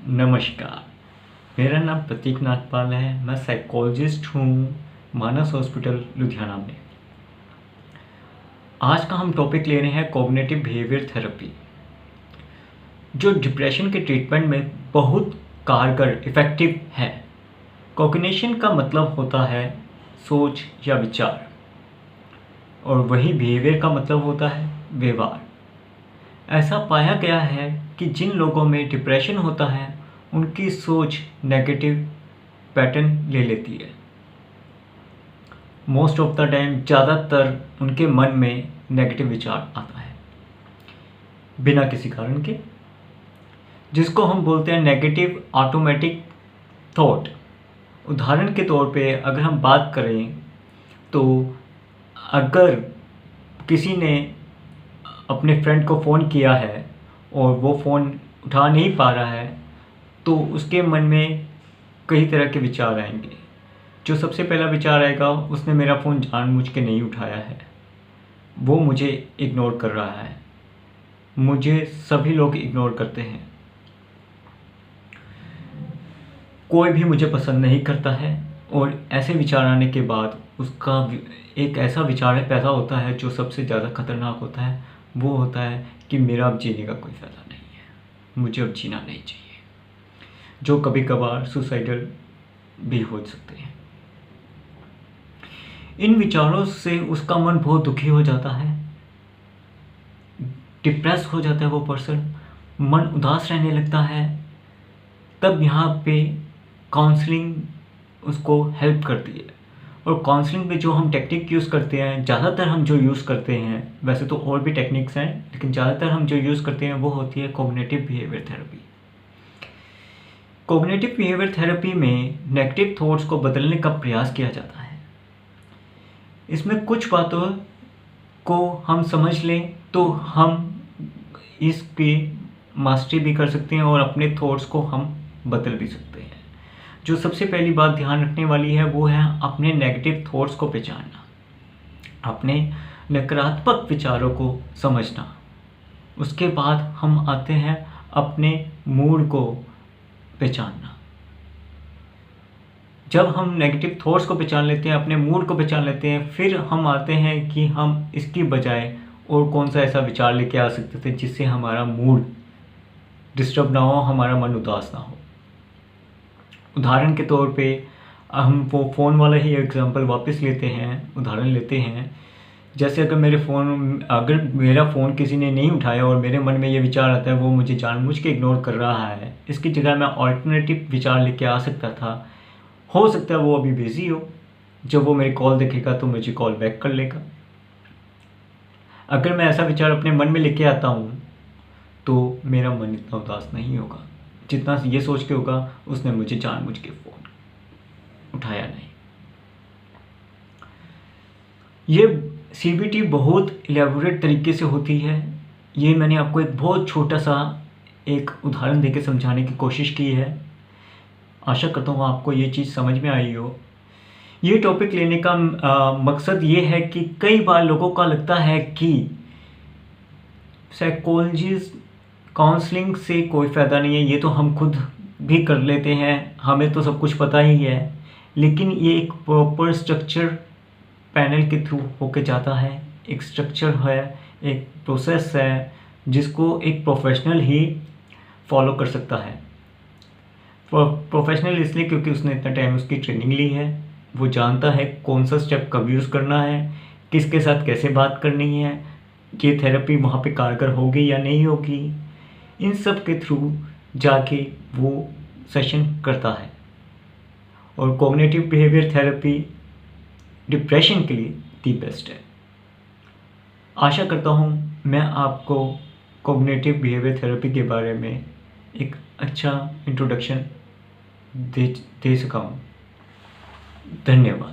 नमस्कार। मेरा नाम प्रतीक नाथपाल है। मैं साइकोलॉजिस्ट हूँ मानस हॉस्पिटल लुधियाना में। आज का हम टॉपिक ले रहे हैं कॉग्निटिव बिहेवियर थेरेपी, जो डिप्रेशन के ट्रीटमेंट में बहुत कारगर इफ़ेक्टिव है। कॉग्निशन का मतलब होता है सोच या विचार, और वही बिहेवियर का मतलब होता है व्यवहार। ऐसा पाया गया है कि जिन लोगों में डिप्रेशन होता है उनकी सोच नेगेटिव पैटर्न ले लेती है। मोस्ट ऑफ द टाइम ज़्यादातर उनके मन में नेगेटिव विचार आता है बिना किसी कारण के, जिसको हम बोलते हैं नेगेटिव ऑटोमेटिक थॉट। उदाहरण के तौर पे अगर हम बात करें तो अगर किसी ने अपने फ्रेंड को फ़ोन किया है और वो फ़ोन उठा नहीं पा रहा है, तो उसके मन में कई तरह के विचार आएंगे। जो सबसे पहला विचार आएगा, उसने मेरा फ़ोन जानबूझ के नहीं उठाया है, वो मुझे इग्नोर कर रहा है, मुझे सभी लोग इग्नोर करते हैं, कोई भी मुझे पसंद नहीं करता है। और ऐसे विचार आने के बाद उसका एक ऐसा विचार पैदा होता है जो सबसे ज़्यादा खतरनाक होता है। वो होता है कि मेरा अब जीने का कोई फ़ायदा नहीं है, मुझे अब जीना नहीं चाहिए, जो कभी कभार सुसाइडल भी हो सकते हैं। इन विचारों से उसका मन बहुत दुखी हो जाता है, डिप्रेस हो जाता है वो पर्सन, मन उदास रहने लगता है। तब यहाँ पे काउंसलिंग उसको हेल्प करती है। और काउंसलिंग में जो हम टेक्निक यूज़ करते हैं, ज़्यादातर हम जो यूज़ करते हैं, वैसे तो और भी टेक्निक्स हैं, लेकिन ज़्यादातर हम जो यूज़ करते हैं वो होती है cognitive behaviour therapy. Cognitive behaviour therapy में नेगेटिव थॉट्स को बदलने का प्रयास किया जाता है। इसमें कुछ बातों को हम समझ लें तो हम इसकी मास्टरी भी कर सकते हैं और अपने थॉट्स को हम बदल भी सकते हैं। जो सबसे पहली बात ध्यान रखने वाली है वो है अपने नेगेटिव थॉट्स को पहचानना, अपने नकारात्मक विचारों को समझना। उसके बाद हम आते हैं अपने मूड को पहचानना। जब हम नेगेटिव थॉट्स को पहचान लेते हैं, अपने मूड को पहचान लेते हैं, फिर हम आते हैं कि हम इसकी बजाय और कौन सा ऐसा विचार लेके आ सकते थे जिससे हमारा मूड डिस्टर्ब ना हो, हमारा मन उदास ना हो। उदाहरण के तौर पे हम वो फ़ोन वाला ही एग्जांपल वापस लेते हैं, उदाहरण लेते हैं। जैसे अगर मेरा फ़ोन किसी ने नहीं उठाया और मेरे मन में ये विचार आता है वो मुझे जानबूझ के इग्नोर कर रहा है, इसकी जगह मैं ऑल्टरनेटिव विचार लेके आ सकता था। हो सकता है वो अभी बिज़ी हो, जब वो मेरी कॉल देखेगा तो मुझे कॉल बैक कर लेगा। अगर मैं ऐसा विचार अपने मन में लेके आता हूँ तो मेरा मन इतना उदास नहीं होगा जितना ये सोच के होगा उसने मुझे जानबूझ के फ़ोन उठाया नहीं। ये CBT बहुत इलेबोरेट तरीके से होती है। ये मैंने आपको एक बहुत छोटा सा एक उदाहरण देके समझाने की कोशिश की है। आशा करता हूँ आपको ये चीज़ समझ में आई हो। ये टॉपिक लेने का मकसद ये है कि कई बार लोगों का लगता है कि साइकोलॉजिस्ट काउंसलिंग से कोई फ़ायदा नहीं है, ये तो हम खुद भी कर लेते हैं, हमें तो सब कुछ पता ही है। लेकिन ये एक प्रॉपर स्ट्रक्चर पैनल के थ्रू होके जाता है। एक स्ट्रक्चर है, एक प्रोसेस है जिसको एक प्रोफेशनल ही फॉलो कर सकता है। प्रोफेशनल इसलिए क्योंकि उसने इतना टाइम उसकी ट्रेनिंग ली है, वो जानता है कौन सा स्टेप कब यूज़ करना है, किसके साथ कैसे बात करनी है, ये थेरेपी वहाँ पे कारगर होगी या नहीं होगी। इन सब के थ्रू जाके वो सेशन करता है। और कॉग्निटिव बिहेवियर थेरेपी डिप्रेशन के लिए दी बेस्ट है। आशा करता हूँ मैं आपको कॉग्निटिव बिहेवियर थेरेपी के बारे में एक अच्छा इंट्रोडक्शन दे सका हूँ। धन्यवाद।